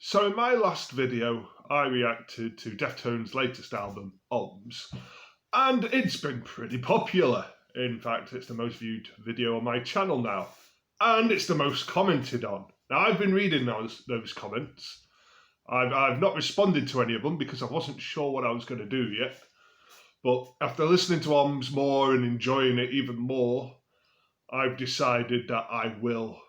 So in my last video, I reacted to Deftones' latest album, Ohms, and it's been pretty popular. In fact, it's the most viewed video on my channel now, and it's the most commented on. Now, I've been reading those comments. I've not responded to any of them because I wasn't sure what I was going to do yet. But after listening to Ohms more and enjoying it even more, I've decided that I will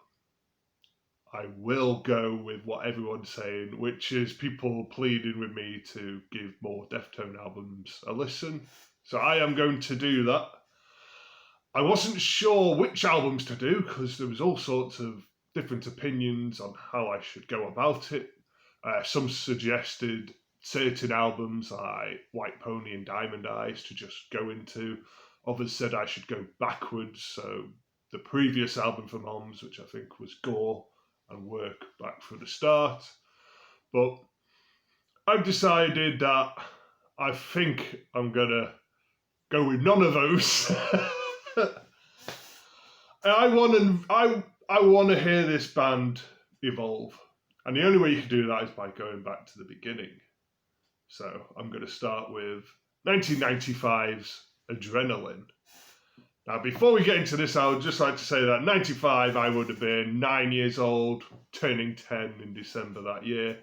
go with what everyone's saying, which is people pleading with me to give more Deftone albums a listen. So I am going to do that. I wasn't sure which albums to do because there was all sorts of different opinions on how I should go about it. Some suggested certain albums like White Pony and Diamond Eyes to just go into. Others said I should go backwards, so the previous album from Ohms, which I think was Gore, and work back from the start. But I've decided that I think I'm gonna go with none of those. I want to hear this band evolve, and the only way you can do that is by going back to the beginning. So I'm going to start with 1995's Adrenaline. Now, before we get into this, I would just like to say that 95, I would have been 9 years old, turning 10 in December that year.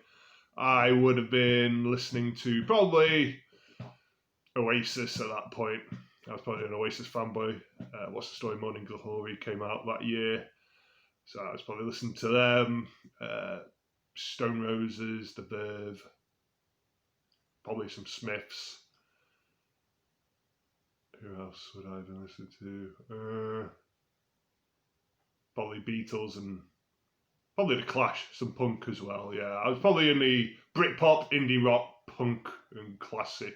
I would have been listening to probably Oasis at that point. I was probably an Oasis fanboy. What's the Story? Morning Glory came out that year. So I was probably listening to them. Stone Roses, The Verve, probably some Smiths. Who else would I have been listening to? Probably Beatles and probably The Clash, some punk as well. Yeah, I was probably in the Britpop, indie rock, punk and classic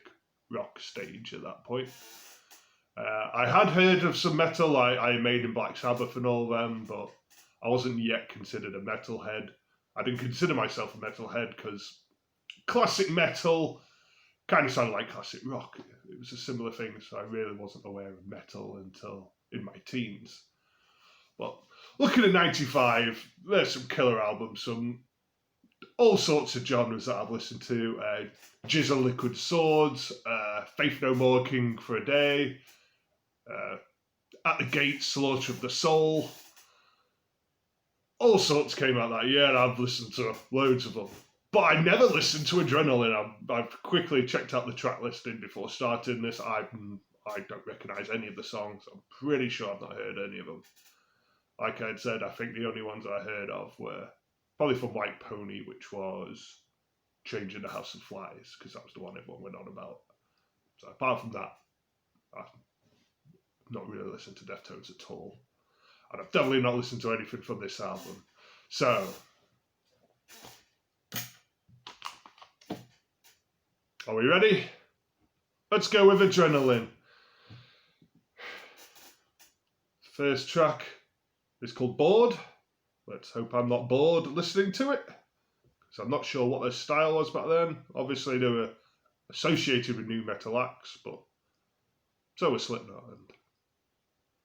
rock stage at that point. I had heard of some metal like Iron Maiden, Black Sabbath and all them, but I wasn't yet considered a metalhead. I didn't consider myself a metalhead because classic metal kind of sounded like classic rock. It was a similar thing, so I really wasn't aware of metal until in my teens. But looking at 95, there's some killer albums, some all sorts of genres that I've listened to. Jizzle Liquid Swords, Faith No More, King for a Day, At the Gates, Slaughter of the Soul. All sorts came out that year, and I've listened to loads of them. But I never listened to Adrenaline. I've quickly checked out the track listing before starting this. I don't recognise any of the songs. I'm pretty sure I've not heard any of them. Like I'd said, I think the only ones I heard of were probably from White Pony, which was Changing the House of Flies, because that was the one everyone went on about. So apart from that, I've not really listened to Deftones at all. And I've definitely not listened to anything from this album. So, are we ready? Let's go with Adrenaline. First track is called Bored. Let's hope I'm not bored listening to it, because I'm not sure what their style was back then. Obviously, they were associated with new metal acts, but so was Slipknot, and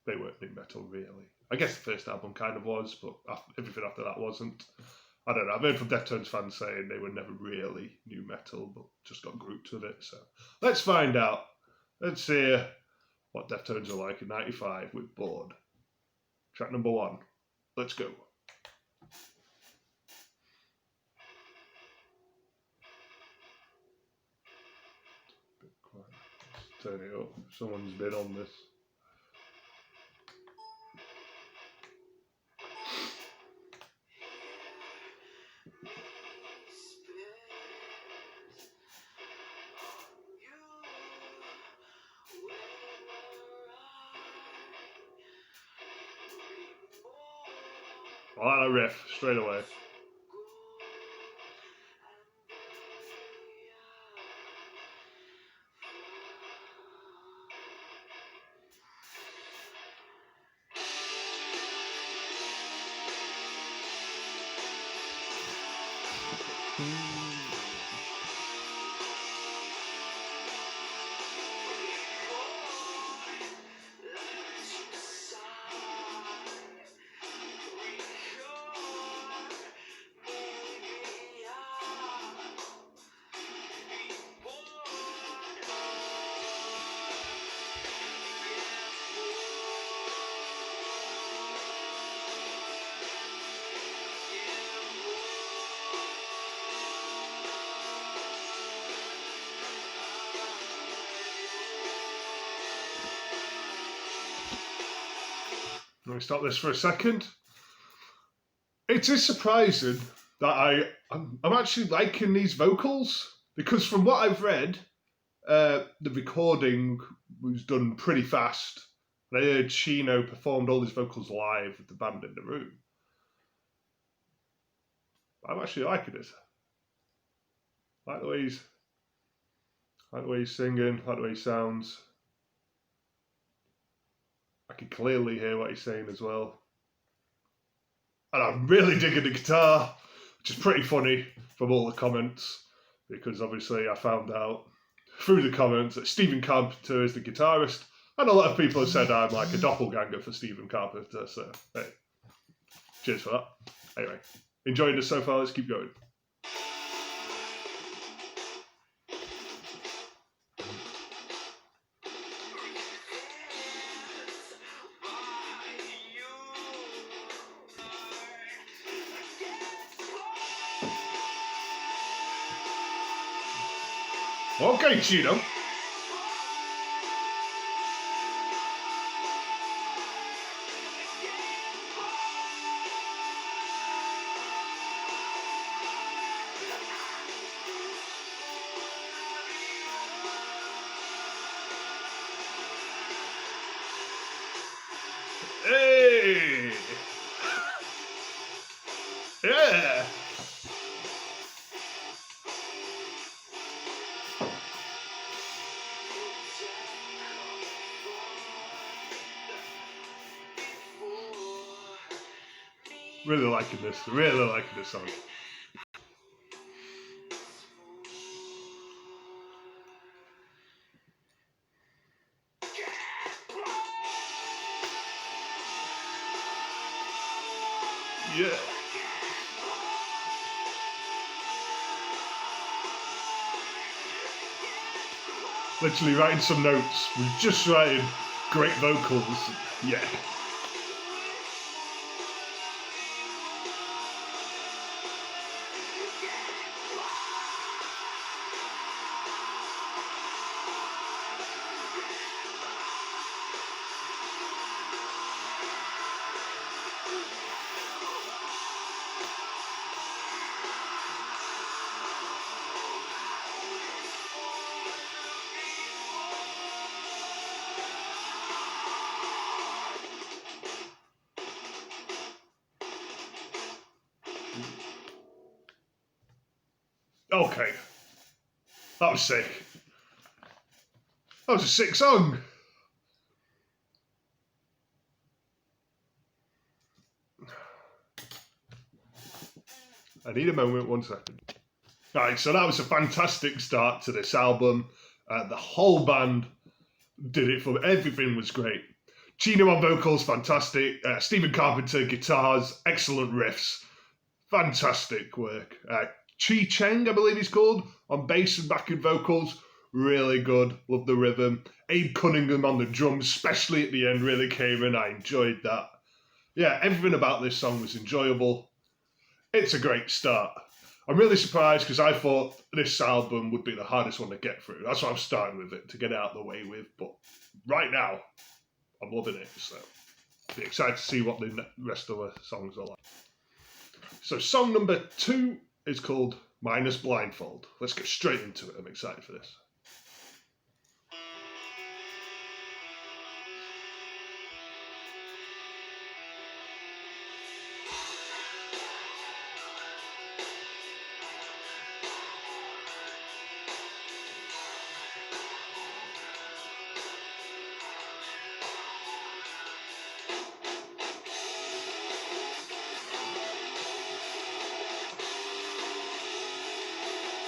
they weren't new metal really. I guess the first album kind of was, but everything after that wasn't. I don't know. I've heard from Deftones fans saying they were never really new metal, but just got grouped with it. So let's find out. Let's hear what Deftones are like in 95 with Bored. Track number 1. Let's go. Let's turn it up. Someone's been on this. I like that riff straight away. Let me stop this for a second. It is surprising that I'm actually liking these vocals, because from what I've read, the recording was done pretty fast. And I heard Chino performed all his vocals live with the band in the room. I'm actually liking it. Like the way he's singing, like the way he sounds. I can clearly hear what he's saying as well. And I'm really digging the guitar, which is pretty funny from all the comments, because obviously I found out through the comments that Stephen Carpenter is the guitarist, and a lot of people have said I'm like a doppelganger for Stephen Carpenter, so hey, cheers for that. Anyway, enjoying this so far, let's keep going. Okay, Chino. Hey! Yeah! Really liking this song. Yeah. Literally writing some notes. We're just writing great vocals. Yeah. Okay. That was sick. That was a sick song. I need a moment, 1 second. Right, so that was a fantastic start to this album. The whole band did it for me. Everything was great. Chino on vocals, fantastic. Stephen Carpenter, guitars, excellent riffs. Fantastic work. Chi Cheng, I believe he's called, on bass and backing vocals. Really good. Love the rhythm. Abe Cunningham on the drums, especially at the end, really came in. I enjoyed that. Yeah, everything about this song was enjoyable. It's a great start. I'm really surprised because I thought this album would be the hardest one to get through. That's why I'm starting with it, to get it out of the way with. But right now, I'm loving it. So be excited to see what the rest of the songs are like. So song number 2 is called Minus Blindfold. Let's get straight into it. I'm excited for this.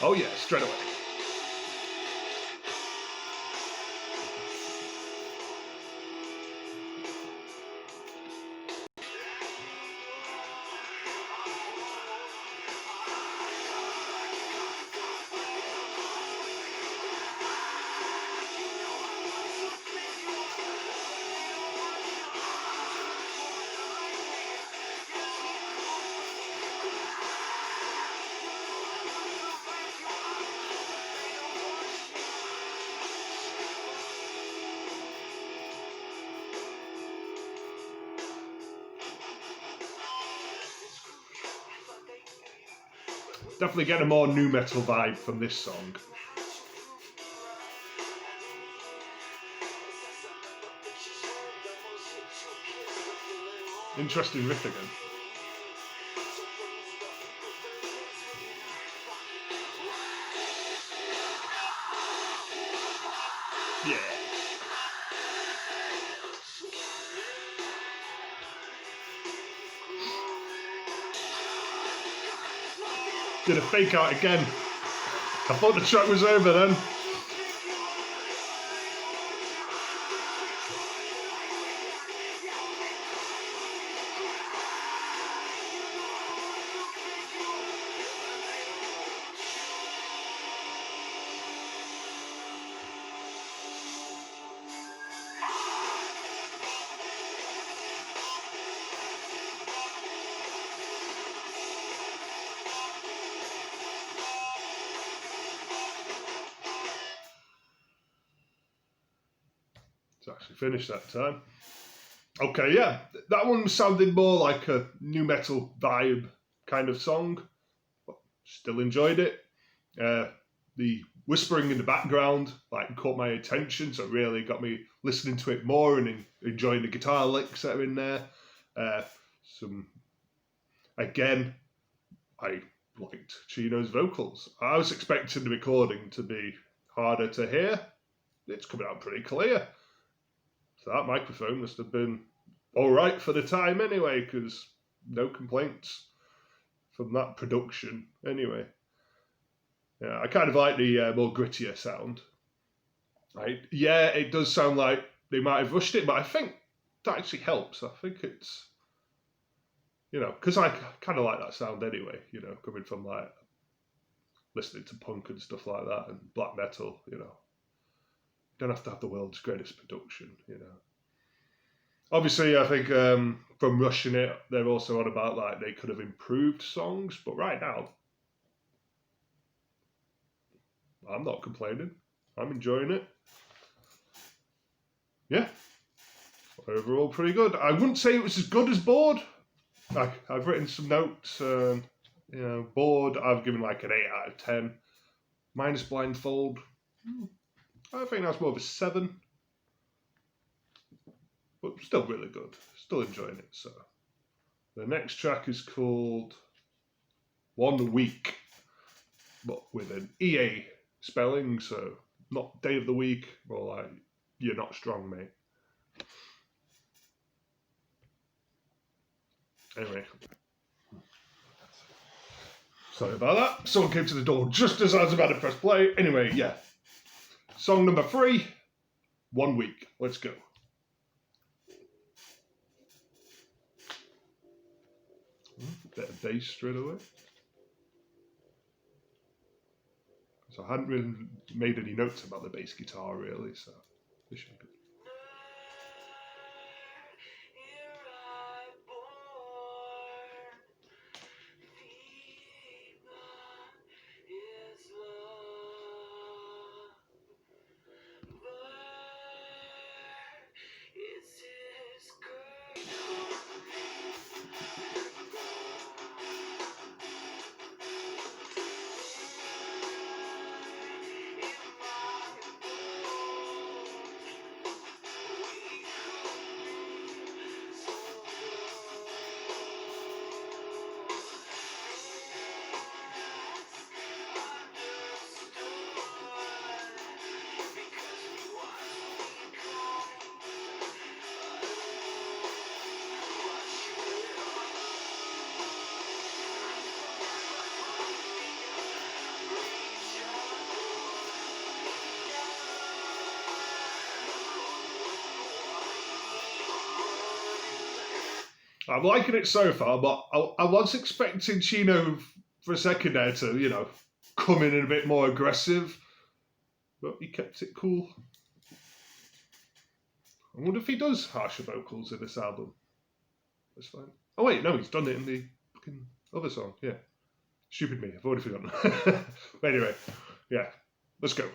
Oh yeah, straight away. Definitely get a more nu metal vibe from this song. Interesting riff again. Yeah. Did a fake out again. I thought the track was over then. It's actually finished that time. Okay, yeah, that one sounded more like a nu metal vibe kind of song, but still enjoyed it. The whispering in the background like caught my attention, so it really got me listening to it more and enjoying the guitar licks that are in there. Again, I liked Chino's vocals. I was expecting the recording to be harder to hear. It's coming out pretty clear. So that microphone must have been all right for the time anyway, because no complaints from that production anyway. Yeah, I kind of like the more grittier sound. Yeah, it does sound like they might have rushed it, but I think that actually helps. I think it's, because I kind of like that sound anyway, coming from like listening to punk and stuff like that and black metal, You don't have to have the world's greatest production, Obviously, I think from rushing it, they're also on about like they could have improved songs, but right now, I'm not complaining. I'm enjoying it. Yeah, overall pretty good. I wouldn't say it was as good as Bored. I've written some notes. Bored, I've given like an 8 out of 10. Minus Blindfold, I think that's more of a 7. But still really good. Still enjoying it. So the next track is called 1 Week, but with an EA spelling, so not day of the week, or like you're not strong, mate. Anyway, sorry about that. Someone came to the door just as I was about to press play. Anyway, yeah. Song number 3, 1 Week. Let's go. Bit of bass straight away. So I hadn't really made any notes about the bass guitar really, so this should be good. I'm liking it so far, but I was expecting Chino for a second there to, come in a bit more aggressive, but he kept it cool. I wonder if he does harsher vocals in this album. That's fine. Oh wait, no, he's done it in the fucking other song. Yeah, stupid me. I've already forgotten. But anyway, yeah, let's go.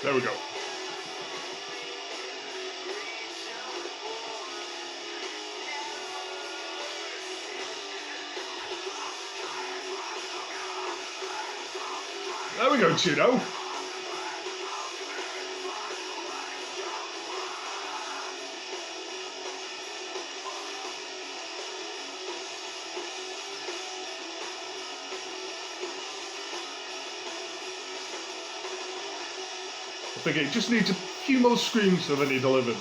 There we go. There we go, Tuno. I think it just needs a few more screams so then he delivered.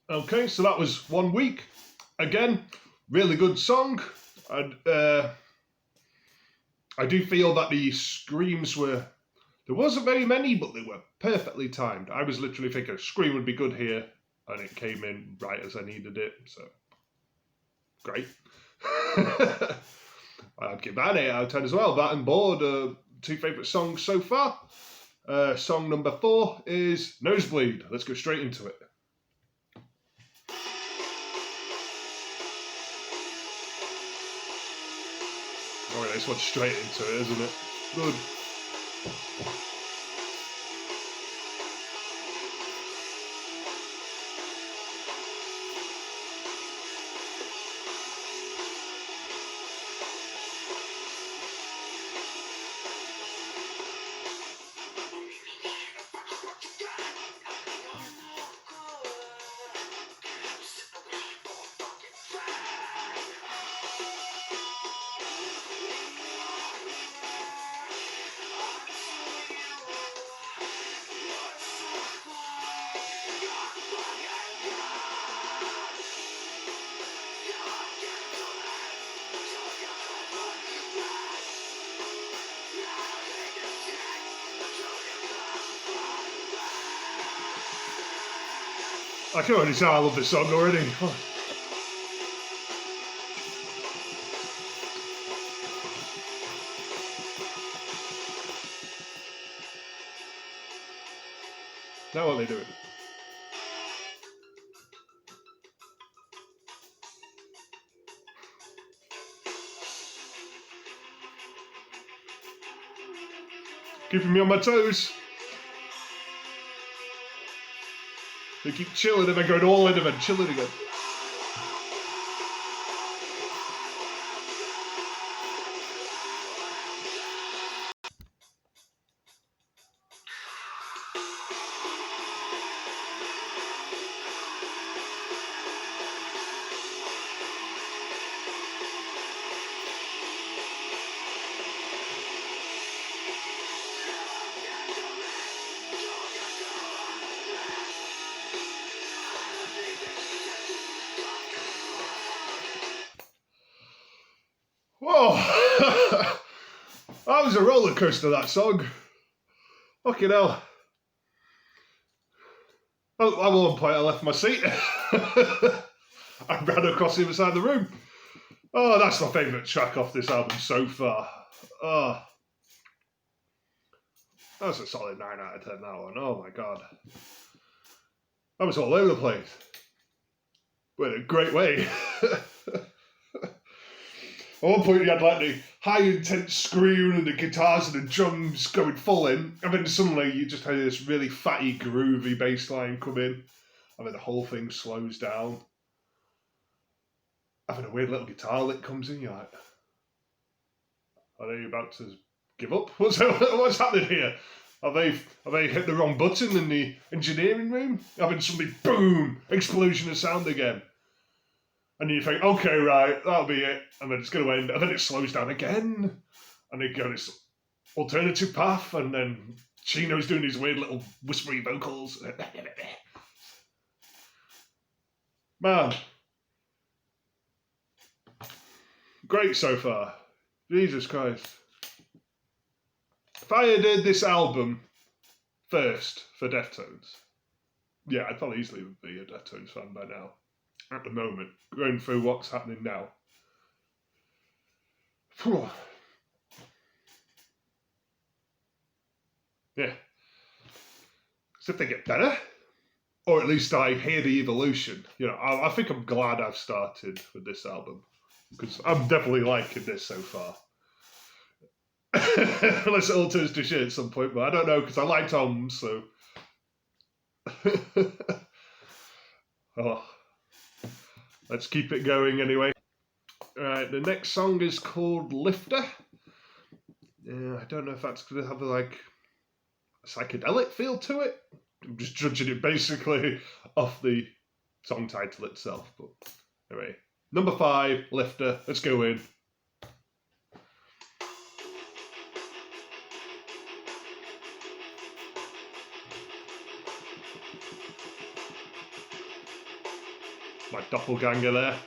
Okay, so that was 1 week. Again, really good song. And I do feel that the screams were... There wasn't very many, but they were perfectly timed. I was literally thinking a scream would be good here, and it came in right as I needed it, so... Great. I'd give that an 8 out of 10 as well. That and Bored, 2 favourite songs so far. Song number 4 is Nosebleed. Let's go straight into it. Oh, this one's straight into it, isn't it? Good. I can already tell I love this song already. Oh. Now what are they doing? Keeping me on my toes. They keep chilling and then going all in and then chilling again. Whoa! That was a roller coaster, that song. Fucking hell. Oh, at one point I left my seat. I ran across the other side of the room. Oh, that's my favourite track off this album so far. Oh. That's a solid 9 out of 10, that one. Oh my god. That was all over the place. But in a great way. At one point you had like the high intense scream and the guitars and the drums going full in, and then suddenly you just had this really fatty groovy bass line come in, and then the whole thing slows down. And then a weird little guitar lick comes in, you're like, are they about to give up? What's happening here? Have they hit the wrong button in the engineering room? And then suddenly, boom, explosion of sound again. And you think, okay, right, that'll be it. And then it's going to end. And then it slows down again. And they go this alternative path. And then Chino's doing these weird little whispery vocals. Man. Great so far. Jesus Christ. If I had heard this album first for Deftones, yeah, I'd probably easily be a Deftones fan by now. At the moment, going through what's happening now. Yeah. So if they get better, or at least I hear the evolution, you know, I think I'm glad I've started with this album, because I'm definitely liking this so far. Unless it all turns to shit at some point, but I don't know because I like toms, so. Oh, let's keep it going anyway. Alright, the next song is called Lifter. I don't know if that's going to have like a psychedelic feel to it. I'm just judging it basically off the song title itself. But anyway, number 5, Lifter. Let's go in. My doppelganger there.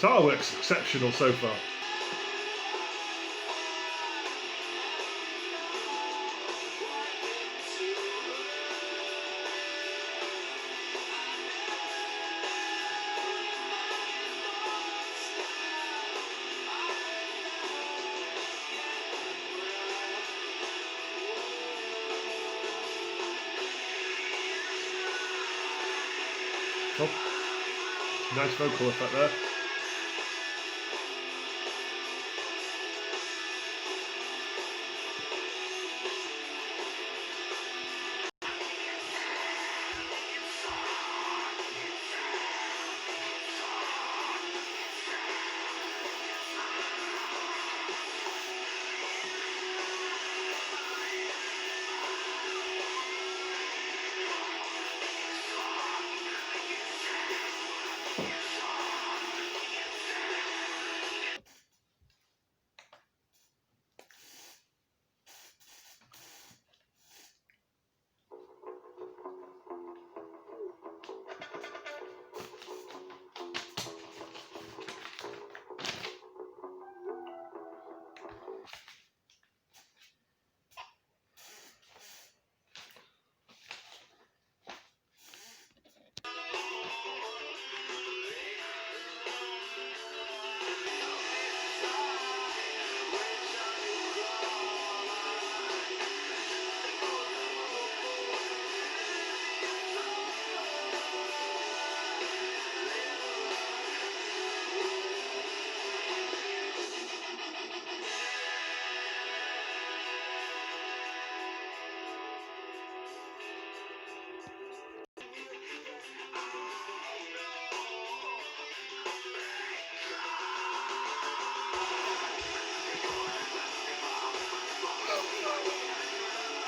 Guitar work's exceptional so far. Oh, nice vocal effect there.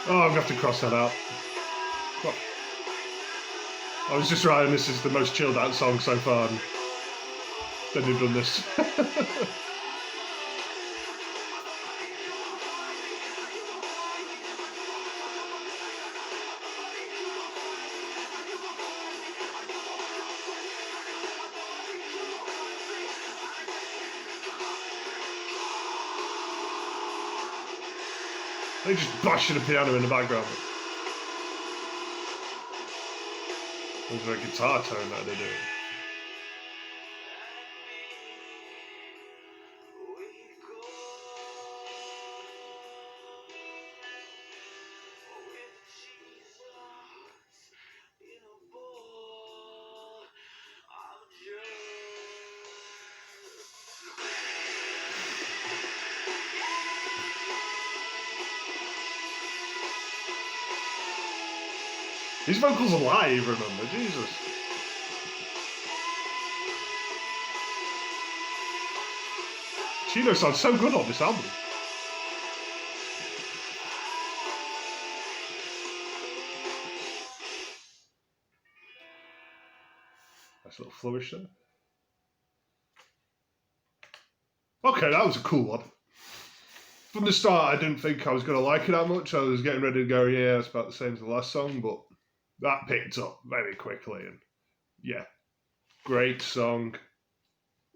Oh, I'm going to have to cross that out. I was just writing this is the most chilled out song so far, and then you've done this. They're just bashing the piano in the background. There's a guitar tone that they're doing. These vocals are live, remember? Jesus. Chino sounds so good on this album. Nice little flourish there. Okay, that was a cool one. From the start, I didn't think I was going to like it that much. I was getting ready to go, yeah, it's about the same as the last song, but that picked up very quickly, and Yeah, great song.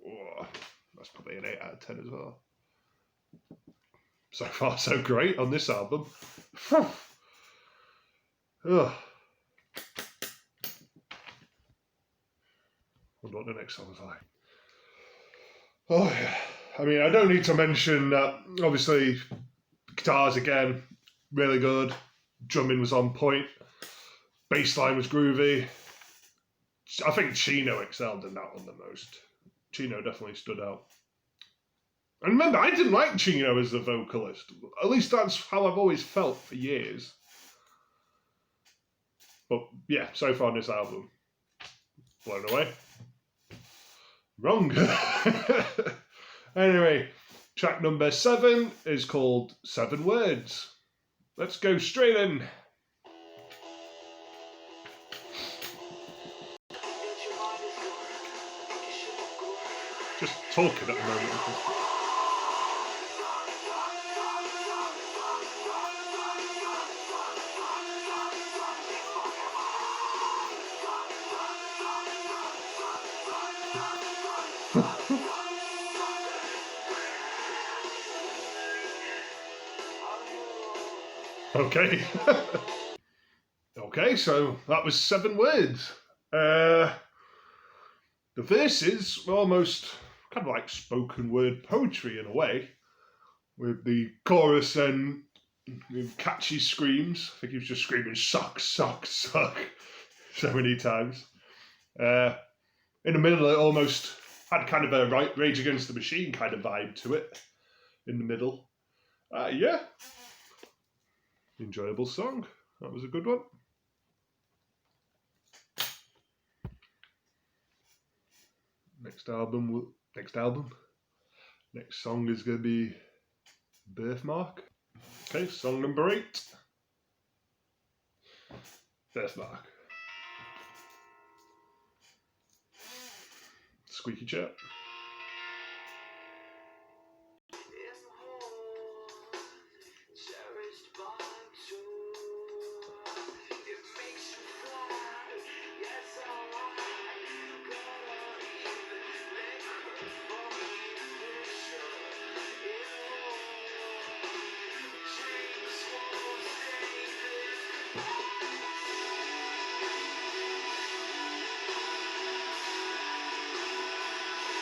Oh, that's probably an 8 out of 10 as well. So far, so great on this album. Ugh. I wonder what the next song's like. Oh, yeah. I mean, I don't need to mention that, obviously, guitars again, really good. Drumming was on point. Bass line was groovy. I think Chino excelled in that one the most. Chino definitely stood out. And remember, I didn't like Chino as the vocalist. At least that's how I've always felt for years. But yeah, so far in this album, blown away. Wrong. Anyway, track number 7 is called 7 Words. Let's go straight in. Just talking at the moment. Okay. Okay, so that was 7 words. The verses were almost kind of like spoken word poetry in a way, with the chorus and catchy screams. I think he was just screaming "suck, suck, suck" so many times. In the middle, it almost had kind of a Rage Against the Machine kind of vibe to it. In the middle, yeah, enjoyable song. That was a good one. Next song is going to be Birthmark. Okay, song number 8. Birthmark. Squeaky chair.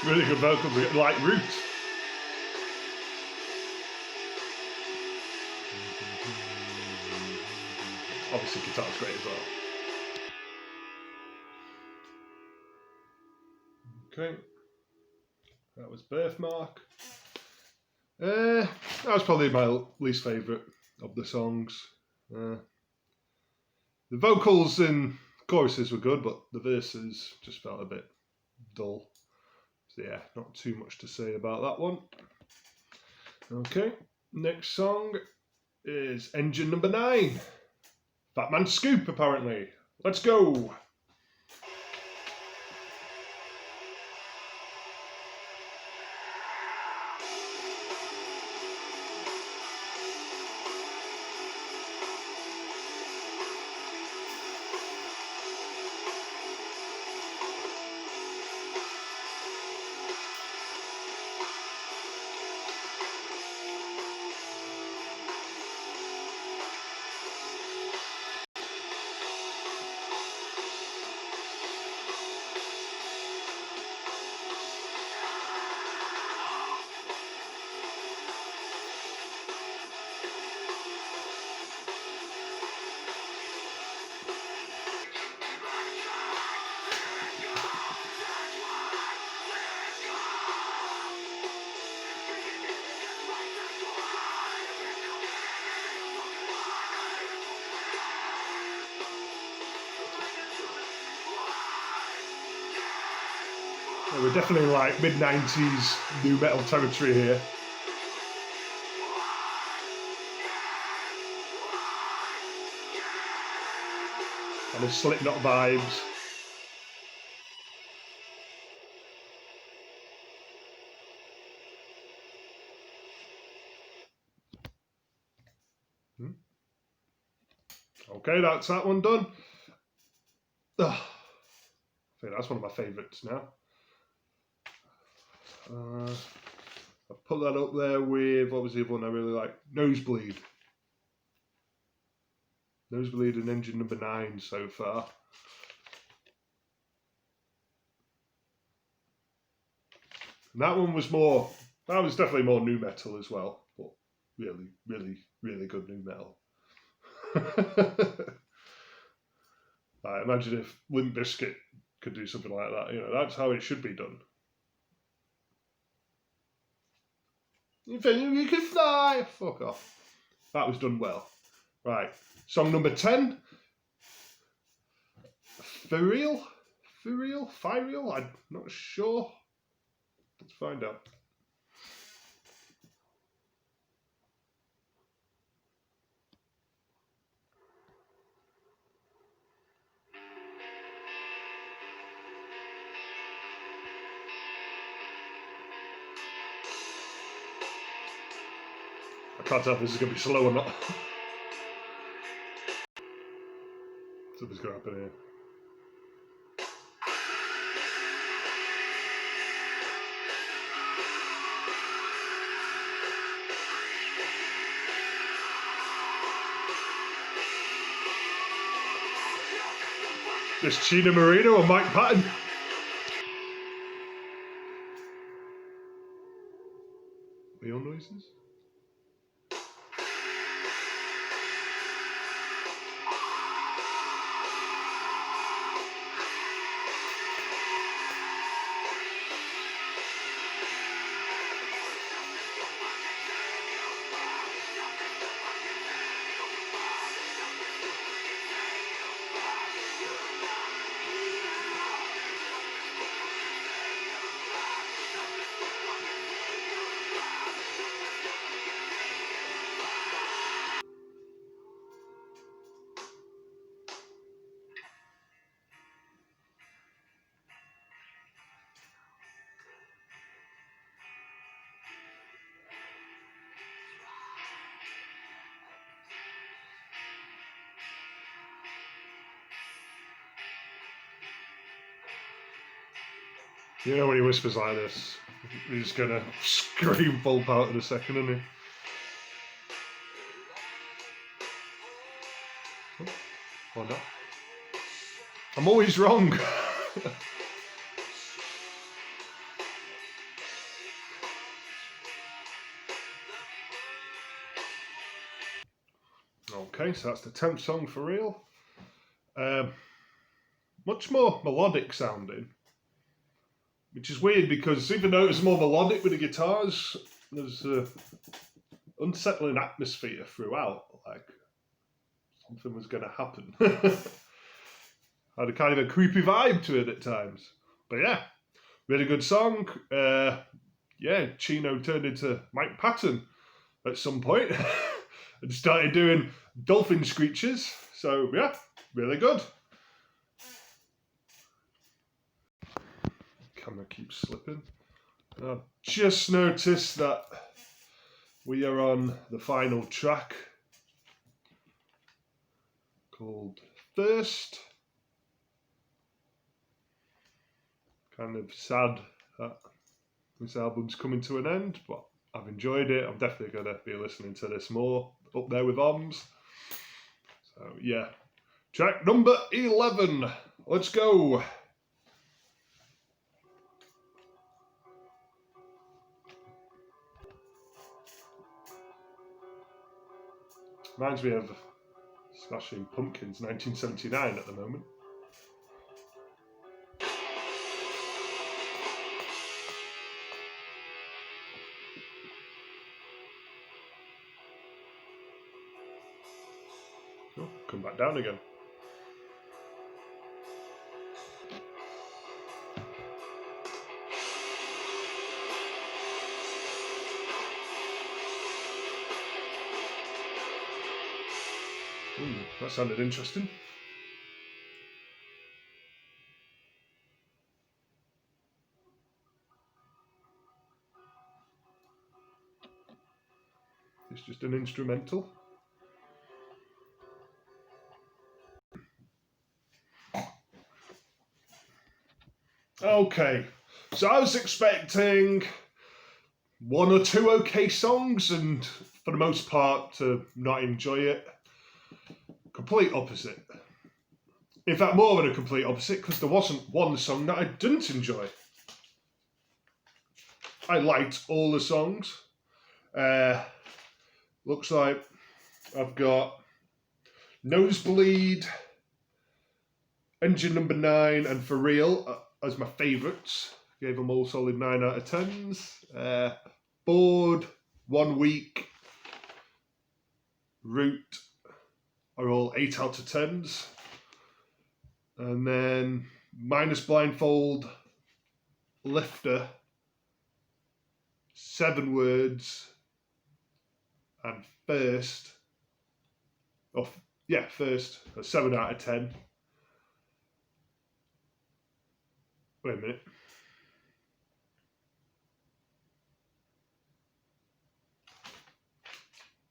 Really good vocals, like Roots. Obviously, guitar's great as well. Okay, that was Birthmark. That was probably my least favourite of the songs. The vocals and choruses were good, but the verses just felt a bit dull. So yeah, not too much to say about that one. Okay, next song is Engine number 9. Batman Scoop, apparently. Let's go! Yeah, we're definitely in like mid-90s new metal territory here. And the Slipknot vibes. Okay, that's that one done. Ugh. I think that's one of my favourites now. I put that up there with, what was the other one I really like? Nosebleed. Nosebleed and Engine number 9 so far. And that one was more, that was definitely more nu metal as well, but really, really, really good nu metal. I imagine if Limp Bizkit could do something like that, you know, that's how it should be done. You think you can fly? Fuck off. That was done well. Right, song number 10. For real? I'm not sure. Let's find out. I can't tell if this is going to be slow or not. Something's going to happen here. This Chino Marino or Mike Patton? Wheel noises? You know when he whispers like this, he's gonna scream full pout in a second, isn't he? Oh, or not. I'm always wrong. Okay, so that's the 10th song for real. Much more melodic sounding. Which is weird because even though it's more melodic with the guitars, there's an unsettling atmosphere throughout. Like something was going to happen. Had a kind of a creepy vibe to it at times. But yeah, really good song. Yeah, Chino turned into Mike Patton at some point and started doing dolphin screeches. So yeah, really good. Camera keeps slipping. I've just noticed that we are on the final track called Thirst. Kind of sad that this album's coming to an end, but I've enjoyed it. I'm definitely going to be listening to this more, up there with OMS. So yeah, track number 11. Let's go. Reminds me of Smashing Pumpkins 1979 at the moment. Oh, come back down again. That sounded interesting. It's just an instrumental. Okay, so I was expecting one or two okay songs, and for the most part to not enjoy it. Complete opposite. In fact, more than a complete opposite, because there wasn't one song that I didn't enjoy. I liked all the songs. Looks like I've got Nosebleed, Engine Number 9, and For Real as my favourites. Gave them all solid 9 out of 10s. Bored, 1 Week, Root are all 8 out of 10s. And then minus Blindfold, Lifter, 7 Words, and First. First, a 7 out of 10. Wait a minute.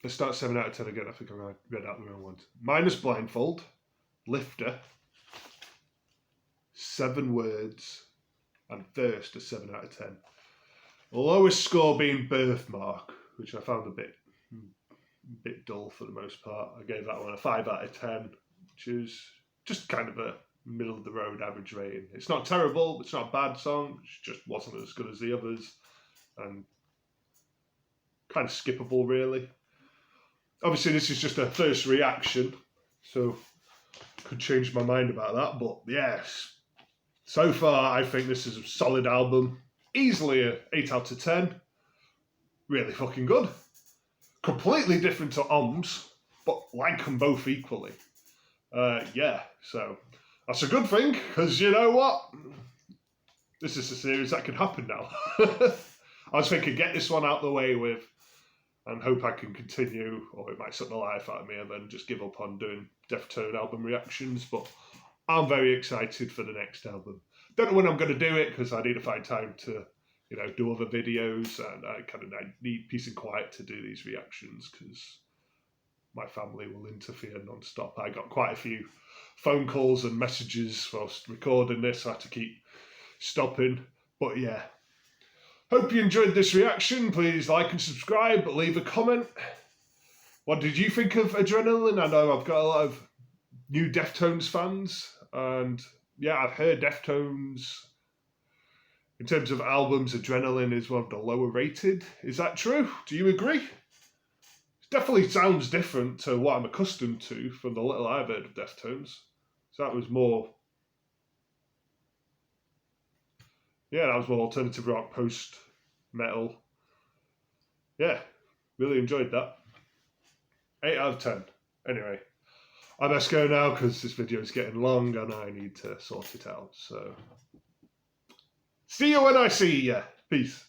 Let's start 7 out of 10 again. I think I read out the wrong ones. Minus Blindfold, Lifter, 7 Words, and First, a 7 out of 10. The lowest score being Birthmark, which I found a bit dull for the most part. I gave that one a 5 out of 10, which is just kind of a middle of the road average rating. It's not terrible, it's not a bad song, it just wasn't as good as the others, and kind of skippable really. Obviously this is just a first reaction, so could change my mind about that, but yes, so far I think this is a solid album. Easily a 8 out of 10. Really fucking good. Completely different to OMS, but like them both equally. So that's a good thing, because you know what? This is a series that can happen now. I was thinking, get this one out the way with, and hope I can continue, or it might suck the life out of me and then just give up on doing Deftones album reactions, but I'm very excited for the next album. Don't know when I'm going to do it, because I need to find time to, do other videos, and I kind of need peace and quiet to do these reactions, because my family will interfere non-stop. I got quite a few phone calls and messages whilst recording this, so I had to keep stopping, but yeah. Hope you enjoyed this reaction. Please like and subscribe, but leave a comment. What did you think of Adrenaline? I know I've got a lot of new Deftones fans, and yeah, I've heard Deftones, in terms of albums, Adrenaline is one of the lower rated. Is that true? Do you agree? It definitely sounds different to what I'm accustomed to from the little I've heard of Deftones. So that was more... Yeah, that was more alternative rock, post-metal. Yeah, really enjoyed that. 8 out of 10. Anyway, I best go now because this video is getting long and I need to sort it out. So, see you when I see you. Peace.